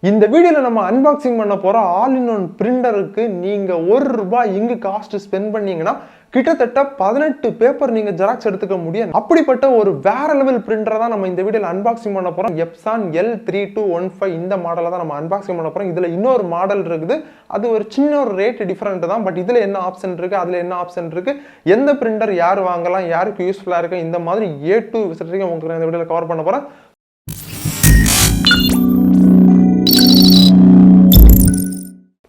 இந்த வீடியோல நம்ம அன்பாக்சிங் பண்ண போற ஆல் இன் ஒன் பிரிண்டருக்கு நீங்க ₹1 இங்கு காஸ்ட் ஸ்பெண்ட் பண்ணீங்கன்னா கிட்டத்தட்ட 18 பேப்பர் நீங்க ஜெராக்ஸ் எடுத்துக்க முடியும். அப்படிப்பட்ட ஒரு வேற லெவல் பிரிண்டரை தான் நம்ம இந்த வீடியோல அன்பாக்சிங் பண்ண போறோம். Epson L3215 இந்த மாடலை தான் நம்ம அன்பாக்சிங் பண்ண போறோம். இதுல இன்னொரு மாடல் இருக்குது. அது ஒரு சின்ன ஒரு ரேட் டிஃபரெண்ட் தான். பட் இதுல என்ன ஆப்ஷன் இருக்கு, அதுல என்ன ஆப்ஷன் இருக்கு, எந்த பிரிண்டர் யார் வாங்கலாம், யாருக்கு யூஸ்ஃபுல்லா இருக்கு, இந்த மாதிரி A to Z உங்களுக்கு இந்த வீடியோல கவர் பண்ண போறேன்.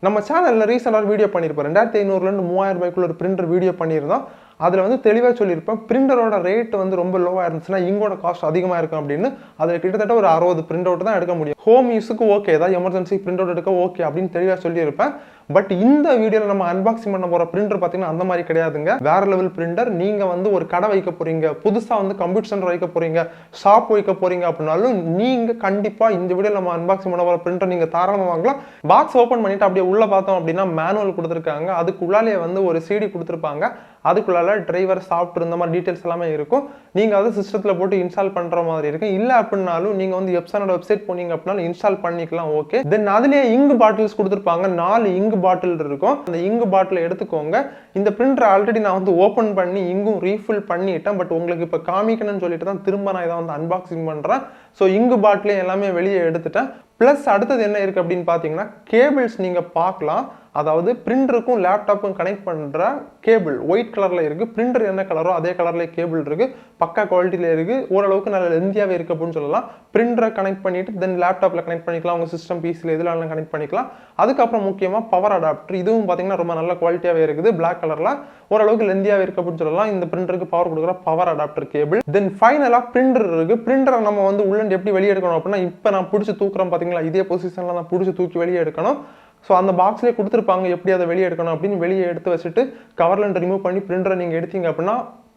நம்ம சேனல்ல ரீசெண்டாக வீடியோ பண்ணியிருப்போம். 2500 இருந்து 3000 ரூபாய்க்குள்ள ஒரு பிரிண்டர் வீடியோ பண்ணியிருந்தோம். அதில் வந்து தெளிவாக சொல்லியிருப்பேன், பிரிண்டரோட ரேட் வந்து ரொம்ப லோவாக இருந்துச்சுன்னா இங்கோட காஸ்ட் அதிகமாக இருக்கும் அப்படின்னு. அதில் கிட்டத்தட்ட ஒரு 60 பிரிண்ட் அவுட் தான் எடுக்க முடியும். ஹோம் யூஸுக்கு ஓகே, ஏதாவது எமர்ஜென்சி பிரிண்ட் அவுட் எடுக்க ஓகே அப்படின்னு தெளிவாக சொல்லியிருப்பேன். பட் இந்த வீடியோவில் நம்ம அன்பாக்சிங் பண்ண போகிற பிரிண்டர் பார்த்தீங்கன்னா அந்த மாதிரி கிடையாதுங்க. வேற லெவல் பிரிண்டர். நீங்கள் வந்து ஒரு கடை வைக்க போறீங்க, புதுசாக வந்து கம்ப்யூட்டர் சென்டர் வைக்க போறீங்க, ஷாப் வைக்க போறீங்க அப்படின்னாலும் நீங்கள் கண்டிப்பாக இந்த வீடியோவில் நம்ம அன்பாக்சிங் பண்ண போகிற பிரிண்டர் நீங்கள் தாராளமாக வாங்கலாம். பாக்ஸ் ஓப்பன் பண்ணிட்டு அப்படியே உள்ள பார்த்தோம் அப்படின்னா மேனுவல் கொடுத்துருக்காங்க. அதுக்குள்ளாலே வந்து ஒரு CD கொடுத்துருப்பாங்க. அதுக்குள்ளால டிரைவர், சாஃப்ட்வேர் இந்த மாதிரி டீடைல்ஸ் எல்லாமே இருக்கும். நீங்கள் அதை சிஸ்டத்தில் போட்டு இன்ஸ்டால் பண்ணுற மாதிரி இருக்கும். இல்லை அப்படின்னாலும் நீங்கள் வந்து எப்சனோட வெப்சைட் போனீங்க அப்படின்னாலும் இன்ஸ்டால் பண்ணிக்கலாம். ஓகே. தென் அதுலேயே இங்கு பாட்டில்ஸ் கொடுத்துருப்பாங்க. 4 இங்கு பாட்டில் இருக்கும். அந்த இங்கு பாட்டில் எடுத்துக்கோங்க. இந்த பிரிண்டர் ஆல்ரெடி நான் வந்து ஓப்பன் பண்ணி இங்கும் ரீஃபில் பண்ணிட்டேன். பட் உங்களுக்கு இப்போ காமிக்கணும்னு சொல்லிட்டு தான் திரும்ப நான் இதை வந்து அன்பாக்சிங் பண்ணுறேன். ஸோ இங்கு பாட்டிலே எல்லாமே வெளியே எடுத்துட்டேன். ப்ளஸ் அடுத்தது என்ன இருக்குது அப்படின்னு பார்த்தீங்கன்னா கேபிள்ஸ் நீங்கள் பார்க்கலாம். அதாவது பிரிண்டருக்கும் லேப்டாப்புக்கும் கனெக்ட் பண்ணுற கேபிள் ஒயிட் கலரில் இருக்குது. பிரிண்டர் என்ன கலரோ அதே கலரில் கேபிள் இருக்குது. பக்கா குவாலிட்டியில் இருக்குது. ஓரளவுக்கு நல்ல லெந்தியாகவே இருக்குது அப்படின்னு சொல்லலாம். பிரிண்டரை கனெக்ட் பண்ணிவிட்டு தென் லேப்டாப்பில் கனெக்ட் பண்ணிக்கலாம். உங்கள் சிஸ்டம் பிசியில் எதுலாம் கனெக்ட் பண்ணிக்கலாம். அதுக்கப்புறம் முக்கியமாக பவர் அடாப்டர். இதுவும் பார்த்தீங்கன்னா ரொம்ப நல்ல குவாலிட்டியாகவே இருக்குது. பிளாக் கலரில் ஓரளவுக்கு லெந்தியாகவே இருக்குது அப்படின்னு சொல்லலாம். இந்த பிரிண்டருக்கு பவர் கொடுக்குற பவர் அடாப்டர் கேபிள். தென் ஃபைனலாக பிரிண்டர் இருக்குது. பிரிண்டரை நம்ம வந்து உள்ள எப்படி வெளியே எடுக்கணும் அப்படின்னா, இப்போ நான் பிடிச்சி தூக்குறேன் பார்த்தீங்களா, இதே பொசிஷனில் நான் பிடிச்சி தூக்கி வெளியே எடுக்கணும். ஸோ அந்த பாக்ஸ்லேயே கொடுத்துருப்பாங்க எப்படி அதை வெளியே எடுக்கணும் அப்படின்னு. வெளியே எடுத்து வச்சுட்டு கவர்லேருந்து ரிமூவ் பண்ணி பிரிண்டரை நீங்கள் எடுத்தீங்க அப்படின்னா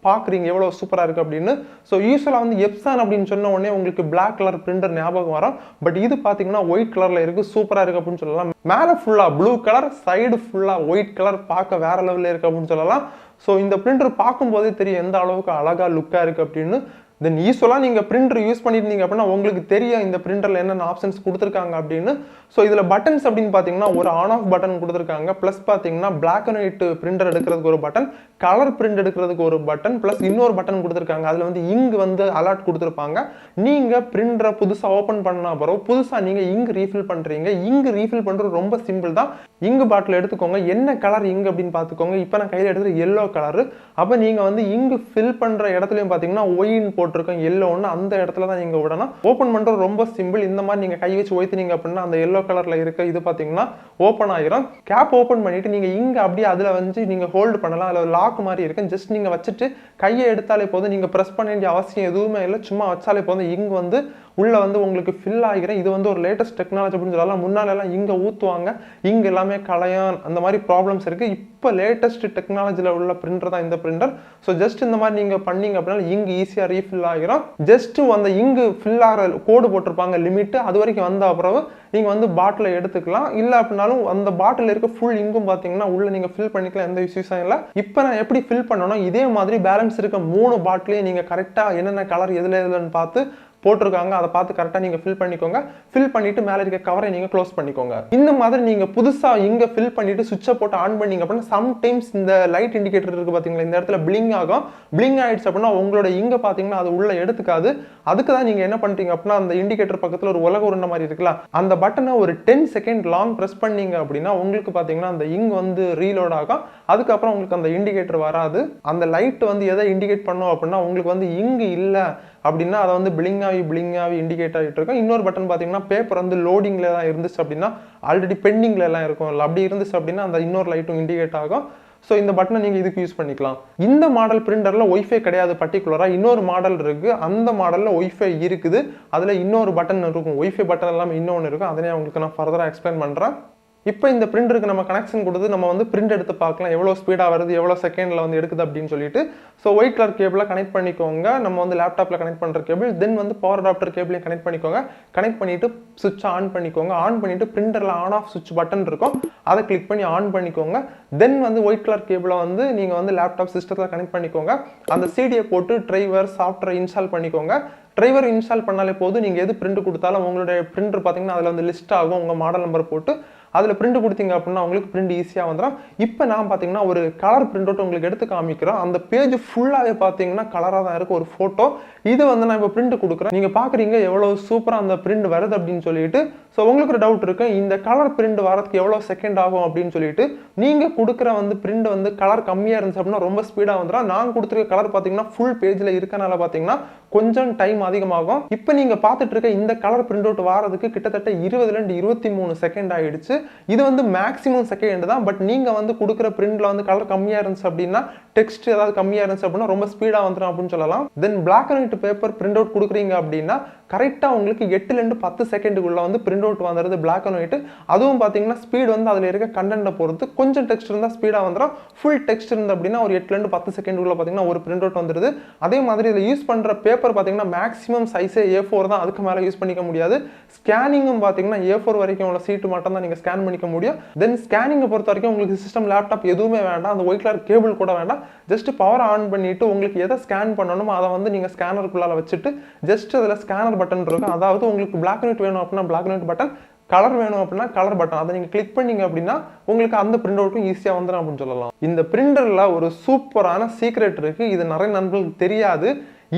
பார்க்குறீங்க எவ்வளோ சூப்பராக இருக்குது அப்படின்னு. ஸோ யூஸ்வலாக வந்து எப்சான் அப்படின்னு சொன்ன உடனே உங்களுக்கு பிளாக் கலர் பிரிண்டர் ஞாபகம் வரும். பட் இது பார்த்தீங்கன்னா ஒயிட் கலரில் இருக்குது. சூப்பராக இருக்குது அப்படின்னு சொல்லலாம். மேலே ஃபுல்லாக ப்ளூ கலர், சைடு ஃபுல்லாக ஒயிட் கலர், பார்க்க வேற லெவலில் இருக்குது அப்படின்னு சொல்லலாம். ஸோ இந்த பிரிண்டர் பார்க்கும்போதே தெரியும் எந்த அளவுக்கு அழகாக லுக்காக இருக்குது அப்படின்னு. தென் யூஸ்வலாக நீங்கள் பிரிண்டர் யூஸ் பண்ணியிருந்தீங்க அப்படின்னா உங்களுக்கு தெரியும் இந்த பிரிண்டரில் என்னென்ன ஆப்ஷன்ஸ் கொடுத்துருக்காங்க அப்படின்னு. ஸோ இதில் பட்டன்ஸ் அப்படின்னு பார்த்தீங்கன்னா ஒரு ஆன் ஆஃப் பட்டன் கொடுத்துருக்காங்க. ப்ளஸ் பார்த்தீங்கன்னா பிளாக் அண்ட் ஒயிட் பிரிண்டர் எடுக்கிறதுக்கு ஒரு பட்டன், கலர் பிரிண்ட் எடுக்கிறதுக்கு ஒரு பட்டன், ப்ளஸ் இன்னொரு பட்டன் கொடுத்துருக்காங்க. அதில் வந்து இங்கு வந்து அலர்ட் கொடுத்துருப்பாங்க. நீங்கள் பிரிண்டரை புதுசாக ஓப்பன் பண்ண அப்புறம் புதுசாக நீங்கள் இங்கு ரீஃபில் பண்ணுறீங்க. இங்கு ரீஃபில் பண்ணுறது ரொம்ப சிம்பிள் தான். இங்கு பாட்டில் எடுத்துக்கோங்க. என்ன கலர் இங்கு அப்படின்னு பார்த்துக்கோங்க. இப்போ நான் கையில் எடுத்துகிட்டு எல்லோ கலரு. அப்போ நீங்கள் வந்து இங்கு ஃபில் பண்ணுற இடத்துலையும் பார்த்தீங்கன்னா ஒயின் போட்டிருக்கோம் எல்லோன்னு, அந்த இடத்துல தான் நீங்கள் விடணும். ஓப்பன் பண்ணுறது ரொம்ப சிம்பிள். இந்த மாதிரி நீங்கள் கை வச்சு ஒய்த்தினீங்க அப்படின்னா அந்த எல்லோ கலரில் இருக்க இது பார்த்தீங்கன்னா ஓப்பன் ஆகிரும். கேப் ஓப்பன் பண்ணிட்டு நீங்கள் இங்கே அப்படியே அதில் வந்து நீங்கள் ஹோல்டு பண்ணலாம். அதில் லாக் மாதிரி இருக்கு. ஜஸ்ட் நீங்கள் வச்சுட்டு கையை எடுத்தாலே போதும். நீங்கள் ப்ரெஸ் பண்ண வேண்டிய அவசியம் எதுவுமே இல்லை. சும்மா வச்சாலே போதும். இங்கு வந்து உள்ள வந்து உங்களுக்கு ஃபில் ஆகிறேன். இது வந்து ஒரு லேட்டஸ்ட் டெக்னாலஜி அப்படின்னு சொல்லலாம். முன்னாலெல்லாம் இங்கே ஊற்றுவாங்க, இங்கே எல்லாமே கலையான், அந்த மாதிரி ப்ராப்ளம்ஸ் இருக்குது. இப்போ லேட்டஸ்ட் டெக்னாலஜியில் உள்ள பிரிண்டர் தான் இந்த பிரிண்டர். ஸோ ஜஸ்ட் இந்த மாதிரி நீங்கள் பண்ணீங்க அப்படின்னா இங்கு ஈஸியாக ரீஃபில் ஆகிரும். ஜஸ்ட் அந்த இங்கு ஃபில் ஆகிற கோடு போட்டிருப்பாங்க லிமிட்டு, அது வரைக்கும் வந்த அப்புறம் நீங்கள் வந்து பாட்டிலை எடுத்துக்கலாம். இல்லை அப்படின்னாலும் அந்த பாட்டில் இருக்க ஃபுல் இங்கும் பார்த்தீங்கன்னா உள்ள நீங்கள் ஃபில் பண்ணிக்கலாம். எந்த இஷ்யூஸும் இல்லை. இப்போ நான் எப்படி ஃபில் பண்ணணும், இதே மாதிரி பேலன்ஸ் இருக்க 3 பாட்டிலையும் நீங்கள் கரெக்டாக என்னென்ன கலர் எதில் எதுலன்னு பார்த்து போட்டிருக்காங்க. அதை பார்த்து கரெக்டாக நீங்கள் ஃபில் பண்ணிக்கோங்க. ஃபில் பண்ணிட்டு மேலே இருக்க கவரை நீங்கள் க்ளோஸ் பண்ணிக்கோங்க. இந்த மாதிரி நீங்கள் புதுசாக இங்கே ஃபில் பண்ணிட்டு சுவிட்சை போட்டு ஆன் பண்ணீங்க அப்படின்னா சம்டைம்ஸ் இந்த லைட் இண்டிகேட்டர் இருக்குது பார்த்தீங்களா, இந்த இடத்துல பிளிங் ஆகும். பிளிங் ஆயிடுச்சு அப்படின்னா உங்களோட இங்கே பார்த்தீங்கன்னா அது உள்ள எடுத்துக்காது. அதுக்கு தான் நீங்கள் என்ன பண்ணுறீங்க அப்படின்னா அந்த இண்டிகேட்டர் பக்கத்தில் ஒரு உலக உருண்டை மாதிரி இருக்கலாம், அந்த பட்டனை ஒரு 10 செகண்ட் லாங் ப்ரெஸ் பண்ணீங்க அப்படின்னா உங்களுக்கு பார்த்தீங்கன்னா அந்த இங்கு வந்து ரீலோட் ஆகும். அதுக்கப்புறம் உங்களுக்கு அந்த இண்டிகேட்டர் வராது. அந்த லைட் வந்து எதை இண்டிகேட் பண்ணும் அப்படின்னா உங்களுக்கு வந்து இங்கு இல்லை அப்படின்னா அதை வந்து பிளிங் ஆகி இண்டிகேட் ஆகிட்டு இருக்கும். இன்னொரு பட்டன் பார்த்தீங்கன்னா பேப்பர் வந்து லோடிங்கில் தான் இருந்துச்சு அப்படின்னா ஆல்ரெடி பெண்டிங்கில் எல்லாம் இருக்கும் இல்லை, அப்படி இருந்துச்சு அப்படின்னா அந்த இன்னொரு லைட்டும் இண்டிகேட் ஆகும். ஸோ இந்த பட்டனை நீங்கள் இதுக்கு யூஸ் பண்ணிக்கலாம். இந்த மாடல் பிரிண்டரில் ஒய்ஃபை கிடையாது. பர்டிகுலராக இன்னொரு மாடல் இருக்குது. அந்த மாடலில் ஒய்ஃபை இருக்குது. அதில் இன்னொரு பட்டன் இருக்கும். ஒய்ஃபை பட்டன் எல்லாமே இன்னொன்று இருக்கும். அதனே உங்களுக்கு நான் ஃபர்தராக எக்ஸ்பிளைன் பண்ணுறேன். இப்போ இந்த பிரிண்டருக்கு நம்ம கனெக்ஷன் கொடுத்து நம்ம வந்து பிரிண்ட் எடுத்து பார்க்கலாம் எவ்வளோ ஸ்பீடாக வருது, எவ்வளோ செகண்டில் வந்து எடுக்குது அப்படின்னு சொல்லிட்டு. ஸோ ஒயிட் கலர் கேபிளை கனெக்ட் பண்ணிக்கோங்க. நம்ம வந்து லேப்டாப்பில் கனெக்ட் பண்ணுற கேபிள். தென் வந்து பவர் அடாப்டர் கேபிளையும் கனெக்ட் பண்ணிக்கோங்க. கனெக்ட் பண்ணிவிட்டு சுவிட்சை ஆன் பண்ணிக்கோங்க. ஆன் பண்ணிவிட்டு பிரிண்டரில் ஆன் ஆஃப் சுவிட்ச் பட்டன் இருக்கும், அதை கிளிக் பண்ணி ஆன் பண்ணிக்கோங்க. தென் வந்து ஒயிட் கலர் கேபிளை வந்து நீங்கள் வந்து லேப்டாப் சிஸ்டத்தில் கனெக்ட் பண்ணிக்கோங்க. அந்த சிடியை போட்டு டிரைவர் சாஃப்ட்வேர் இன்ஸ்டால் பண்ணிக்கோங்க. டிரைவர் இன்ஸ்டால் பண்ணாலே போதும். நீங்கள் எது பிரிண்ட் கொடுத்தாலும் உங்களுடைய பிரிண்டர் பார்த்தீங்கன்னா அதில் வந்து லிஸ்ட் ஆகும். உங்கள் மாடல் நம்பர் போட்டு அதில் பிரிண்ட் கொடுத்தீங்க அப்படின்னா உங்களுக்கு பிரிண்ட் ஈஸியாக வந்துடும். இப்போ நான் பார்த்தீங்கன்னா ஒரு கலர் பிரிண்ட் அவுட் உங்களுக்கு எடுத்து காமிக்கிறோம். அந்த பேஜ் ஃபுல்லாகவே பார்த்தீங்கன்னா கலராக தான் இருக்குது, ஒரு ஃபோட்டோ. இது வந்து நான் இப்போ பிரிண்ட் கொடுக்குறேன். நீங்கள் பார்க்குறீங்க எவ்வளோ சூப்பராக அந்த பிரிண்ட் வருது அப்படின்னு சொல்லிட்டு. ஸோ உங்களுக்கு ஒரு டவுட் இருக்குது, இந்த கலர் பிரிண்ட் வரதுக்கு எவ்வளோ செகண்ட் ஆகும் அப்படின்னு சொல்லிட்டு. நீங்கள் கொடுக்குற வந்து பிரிண்ட் வந்து கலர் கம்மியாக இருந்துச்சு அப்படின்னா ரொம்ப ஸ்பீடாக வந்துடும். நான் கொடுத்துருக்க கலர் பார்த்தீங்கன்னா ஃபுல் பேஜில் இருக்கனால பார்த்தீங்கன்னா கொஞ்சம் டைம் அதிகமாகும். இப்போ நீங்கள் பார்த்துட்டு இருக்க இந்த கலர் பிரிண்ட் அவுட் வரதுக்கு கிட்டத்தட்ட 20லேருந்து 23 செகண்ட் ஆகிடுச்சு. இது வந்து மேக்ஸிமம் செகண்ட் தான். பட் நீங்கள் வந்து கொடுக்குற பிரிண்ட்ல வந்து கலர் கம்மியாக இருந்துச்சு அப்படின்னா, டெக்ஸ்ட் ஏதாவது கம்மியாக இருந்துச்சு அப்படின்னா ரொம்ப ஸ்பீடாக வந்துடும் அப்படின்னு சொல்லலாம். Then black and white paper print out கொடுக்குறீங்க அப்படின்னா கரெக்டாக உங்களுக்கு 8லேருந்து 10 செகண்டுக்குள்ள வந்து பிரிண்ட் அவுட் வந்துடுது பிளாக் அண்ட் ஒயிட். அதுவும் பார்த்தீங்கன்னா ஸ்பீட் வந்து அதில் இருக்க கண்டென்ட்டை பொறுத்து. கொஞ்சம் டெக்ஸ்ட் இருந்தால் ஸ்பீடாக வந்துடும். ஃபுல் டெக்ஸ்ட் இருந்து அப்படின்னா ஒரு 8லேருந்து 10 செகண்டுக்குள்ள பார்த்தீங்கன்னா ஒரு பிரிண்ட் அவுட் வந்துடுது. அதே மாதிரி இதில் யூஸ் பண்ணுற பேப்பர் பார்த்தீங்கன்னா மேக்ஸிமம் சைஸே A4 தான், அதுக்கு மேலே யூஸ் பண்ணிக்க முடியாது. ஸ்கேனிங்கும் பார்த்தீங்கன்னா A4 வரைக்கும் உள்ள சீட்டு மட்டும் தான் நீங்கள் ஸ்கேன் பண்ணிக்க முடியும். தென் ஸ்கேனிங்கை பொறுத்த வரைக்கும் உங்களுக்கு சிஸ்டம் லேப்டாப் எதுவுமே வேண்டாம், அந்த ஒயிட் கலர் கேபிள் கூட வேண்டாம். ஜஸ்ட் பவர் ஆன் பண்ணிட்டு உங்களுக்கு எதை ஸ்கேன் பண்ணணுமோ அதை வந்து நீங்கள் ஸ்கேனருக்குள்ளால வச்சுட்டு ஜஸ்ட் அதில் ஸ்கேனர் பட்டன் இருக்கும். அதாவது உங்களுக்கு பிளாக் அண்ட் ஒயிட் வேணும் அப்படின்னா black and white button, colour வேணும் அப்படின்னா கலர் பட்டன், அதை நீங்கள் கிளிக் பண்ணீங்க அப்படின்னா உங்களுக்கு அந்த பிரிண்ட் அவுட்டும் ஈஸியாக வந்துடும் அப்படின்னு சொல்லலாம். இந்த பிரிண்டரில் ஒரு சூப்பரான சீக்ரெட் இருக்குது, இது நிறைய நண்பர்களுக்கு தெரியாது.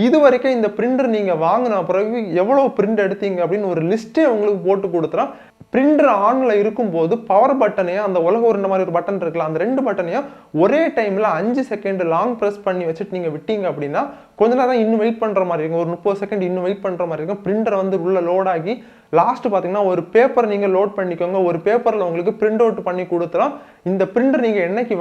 இது வரைக்கும் இந்த பிரிண்டர் நீங்கள் வாங்கின பிறகு எவ்வளோ பிரிண்ட் எடுத்தீங்க அப்படின்னு ஒரு லிஸ்ட்டே உங்களுக்கு போட்டு கொடுத்துறோம். பிரிண்டர் ஆனில் இருக்கும்போது பவர் பட்டனையும் அந்த உலக உருண்ட மாதிரி ஒரு பட்டன் இருக்குல்ல, அந்த 2 பட்டனையும் ஒரே டைமில் 5 செகண்ட் லாங் ப்ரெஸ் பண்ணி வச்சுட்டு நீங்கள் விட்டீங்க அப்படின்னா கொஞ்ச நேரம் இன்னும் வெயிட் பண்ணுற மாதிரி இருக்கும். ஒரு 30 செகண்ட் இன்னும் வெயிட் பண்ணுற மாதிரி இருக்கும். பிரிண்டர் வந்து உள்ள லோட் ஆகி லாஸ்ட் பார்த்தீங்கன்னா ஒரு பேப்பர் நீங்கள் லோட் பண்ணிக்கோங்க. ஒரு பேப்பரில் உங்களுக்கு பிரிண்ட் அவுட் பண்ணி கொடுத்துலாம். இந்த பிரிண்டர் நீங்கள் என்னைக்கு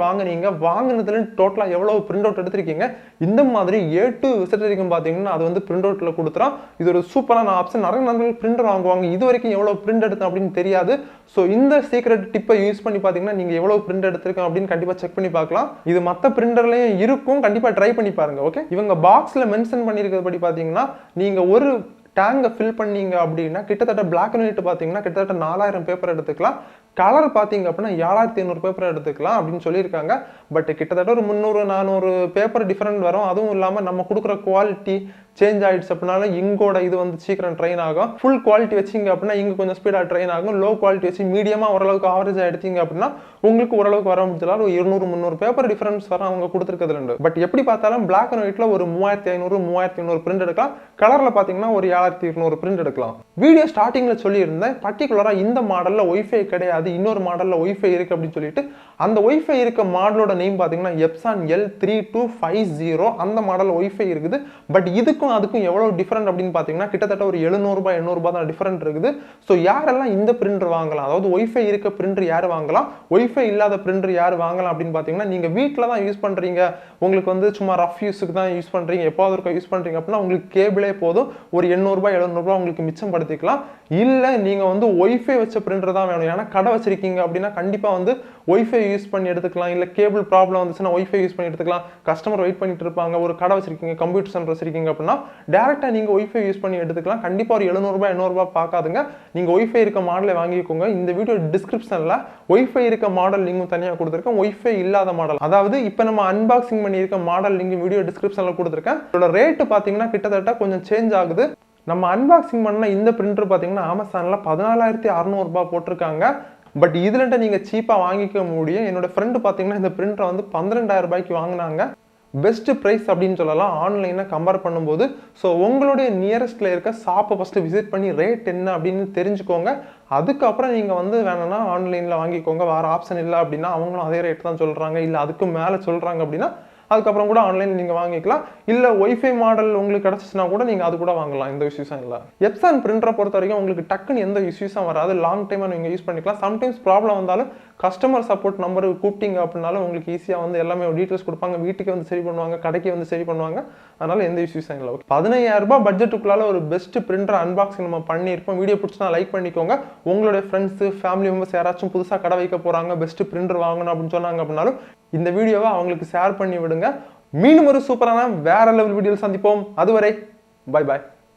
வாங்கினதுல டோட்டலாக எவ்வளோ பிரிண்ட் அவுட் எடுத்திருக்கீங்க, இந்த மாதிரி A to Z வரைக்கும் பார்த்தீங்கன்னா அது வந்து பிரிண்ட் அவுட்டில் கொடுத்துறோம். இது ஒரு சூப்பரான ஆப்ஷன். நிறைய நண்பர்கள் பிரிண்டர் வாங்குவாங்க, இது வரைக்கும் எவ்வளோ பிரிண்ட் எடுத்தோம் அப்படின்னு தெரியாது. ஸோ இந்த சீக்ரெட் டிப்பை யூஸ் பண்ணி பார்த்தீங்கன்னா நீங்கள் எவ்வளோ பிரிண்ட் எடுத்திருக்கோம் அப்படின்னு கண்டிப்பாக செக் பண்ணி பார்க்கலாம். இது மற்ற பிரிண்டர்லையும் இருக்கும், கண்டிப்பாக ட்ரை பண்ணி பாருங்க. ஓகே, இவங்க பாக்ஸில் மென்ஷன் பண்ணியிருக்கிறபடி பார்த்தீங்கன்னா நீங்கள் ஒரு டேங்கை ஃபில் பண்ணீங்க அப்படின்னா கிட்டத்தட்ட பிளாக் அண்ட் ஒயிட் பார்த்தீங்கன்னா கிட்டத்தட்ட 4000 பேப்பர் எடுத்துக்கலாம். கலர் பார்த்தீங்க அப்படின்னா 7500 பேப்பர் எடுத்துக்கலாம் அப்படின்னு சொல்லியிருக்காங்க. பட் கிட்டத்தட்ட ஒரு 300-400 பேப்பர் டிஃப்ரெண்ட் வரும். அதுவும் இல்லாமல் நம்ம கொடுக்குற குவாலிட்டி சேஞ்ச் ஆகிடுச்சு அப்படின்னால இங்கோட இது வந்து சீக்கிரம் ட்ரெயின் ஆகும். ஃபுல் குவாலிட்டி வச்சிங்க அப்படின்னா இங்கே கொஞ்சம் ஸ்பீடாக ட்ரெயின் ஆகும். லோ குவாலிட்டி வச்சு மீடியமாக ஓரளவுக்கு ஆவரேஜாக எடுத்தீங்க அப்படின்னா உங்களுக்கு ஓரளவுக்கு வர முடிஞ்சாலும் ஒரு 200-300 பேப்பர் டிஃபரன்ஸ் வர அவங்க கொடுத்துருக்கிறதுல உண்டு. பட் எப்படி பார்த்தாலும் பிளாக் அண்ட் ஒயிட்ல ஒரு 3500-3800 பிரிண்ட் எடுக்கலாம். கலரில் பார்த்தீங்கன்னா ஒரு 7200 பிரிண்ட் எடுக்கலாம். வீடியோ ஸ்டார்டிங்கில் சொல்லியிருந்தேன் பர்டிகுலராக இந்த மாடலில் ஒய்ஃபை கிடையாது, இன்னொரு மாடலில் ஒய்ஃபை இருக்குது அப்படின்னு சொல்லிட்டு. அந்த ஒய்ஃபை இருக்க மாடலோட நேம் பார்த்தீங்கன்னா Epson L3250. அந்த மாடல் ஒய்ஃபை இருக்குது. பட் இதுக்கும் அதுக்கும் எவ்வளவு டிஃபரெண்ட் அப்படின்னு பார்த்தீங்கன்னா கிட்டத்தட்ட ஒரு 700-800 தான் டிஃபரெண்ட் இருக்குது. ஸோ யாரெல்லாம் இந்த பிரிண்டர் வாங்கலாம், அதாவது ஒய்ஃபை இருக்க பிரிண்டர் யார் வாங்கலாம், ஒய்ஃபை இல்லாத பிரிண்டர் யார் வாங்கலாம் அப்படின்னு பார்த்தீங்கன்னா நீங்கள் வீட்டில் தான் யூஸ் பண்ணுறீங்க, உங்களுக்கு வந்து சும்மா ரஃப் யூஸுக்கு தான் யூஸ் பண்ணுறீங்க, எப்போது இருக்க யூஸ் பண்ணுறீங்க அப்படின்னா உங்களுக்கு கேபிளே போதும், ஒரு 800-700 உங்களுக்கு மிச்சம் படுத்திக்கலாம். இல்லை நீங்கள் வந்து ஒய்ஃபை வச்ச பிரிண்டர் தான் வேணும், ஏன்னா கடை வச்சிருக்கீங்க அப்படின்னா கண்டிப்பாக வந்து ஒய்ஃபை யூஸ் பண்ணி எடுத்துக்கலாம். இல்லை கேபிள் ப்ராப்ளம் வந்துச்சுன்னா ஒய்ஃபை யூஸ் பண்ணி எடுத்துக்கலாம். கஸ்டமர் வெயிட் பண்ணிட்டு இருப்பாங்க, ஒரு கடை வச்சிருக்கீங்க, கம்ப்யூட்டர் சென்டர் வச்சிருக்கீங்க அப்படின்னா டேரெக்டாக நீங்கள் ஒய்ஃபை யூஸ் பண்ணி எடுத்துக்கலாம். கண்டிப்பாக ஒரு 700-800 பார்க்காதுங்க. நீங்கள் ஒய்ஃபை இருக்க மாடலை வாங்கிக்கோங்க. இந்த வீடியோ டிஸ்கிரிப்ஷனில் ஒய்ஃபை இருக்க மாடல் லிங்கும் தனியாக கொடுத்துருக்கேன், ஒய்ஃபை இல்லாத மாடல், அதாவது இப்போ நம்ம அன்பாக்சிங் பண்ணியிருக்க மாடல் லிங்க் வீடியோ டிஸ்கிரிப்ஷனில் கொடுத்துருக்கேன். இதோட ரேட்டு பார்த்தீங்கன்னா கிட்டத்தட்ட கொஞ்சம் சேஞ்ச் ஆகுது. நம்ம அன்பாக்சிங் பண்ண இந்த பிரிண்டர் பார்த்தீங்கன்னா அமேசானில் 14,600 போட்டிருக்காங்க. பட் இதுலட்ட நீங்கள் சீப்பாக வாங்கிக்க முடியும். என்னோட ஃப்ரெண்டு பார்த்தீங்கன்னா இந்த பிரிண்டரை வந்து 12,000 வாங்கினாங்க. பெஸ்ட் ப்ரைஸ் அப்படின்னு சொல்லலாம் ஆன்லைனை கம்பேர் பண்ணும்போது. ஸோ உங்களுடைய நியரஸ்ட்டில் இருக்க ஷாப்பை ஃபஸ்ட்டு விசிட் பண்ணி ரேட் என்ன அப்படின்னு தெரிஞ்சுக்கோங்க. அதுக்கப்புறம் நீங்கள் வந்து வேணும்னா ஆன்லைனில் வாங்கிக்கோங்க. வேறு ஆப்ஷன் இல்லை அப்படின்னா அவங்களும் அதே ரேட் தான் சொல்கிறாங்க, இல்லை அதுக்கு மேலே சொல்கிறாங்க அப்படின்னா அதுக்கப்புறம் கூட ஆன்லைன் நீங்கள் வாங்கிக்கலாம். இல்லை ஒய்ஃபை மாடல் உங்களுக்கு கிடச்சிச்சுன்னா கூட நீங்கள் அது கூட வாங்கலாம், எந்த இஷ்யூஸும் இல்லை. எப்சான் பிரிண்டரை பொறுத்த வரைக்கும் உங்களுக்கு டக்குன்னு எந்த இஷ்யூஸும் வராது, லாங் டைமாக நீங்கள் யூஸ் பண்ணிக்கலாம். சம்டைம்ஸ் ப்ராப்ளம் வந்தாலும் கஸ்டமர் சப்போர்ட் நம்பருக்கு கூப்பிட்டீங்க அப்படின்னாலும் உங்களுக்கு ஈஸியாக வந்து எல்லாமே டீட்டெயில்ஸ் கொடுப்பாங்க, வீட்டுக்கு வந்து சரி பண்ணுவாங்க, கடைக்கு வந்து சரி பண்ணுவாங்க. அதனால் எந்த இஷ்யூஸும் இல்லை. 15,000 பட்ஜெட்டுக்குள்ளால ஒரு பெஸ்ட் பிரிண்டர் அன்பாக்சிங் நம்ம பண்ணியிருப்போம். வீடியோ பிடிச்சினா லைக் பண்ணிக்கோங்க. உங்களுடைய ஃப்ரெண்ட்ஸு ஃபேமிலி மெம்பர்ஸ் யாராச்சும் புதுசாக கடை வைக்க போகிறாங்க, பெஸ்ட் பிரிண்டர் வாங்கணும் அப்படின்னு சொன்னாங்க அப்படின்னாலும் இந்த வீடியோவை அவங்களுக்கு ஷேர் பண்ணி விடுங்க. மீண்டும் ஒரு சூப்பரான வேற லெவல் வீடியோவில் சந்திப்போம். அதுவரை பை பாய்.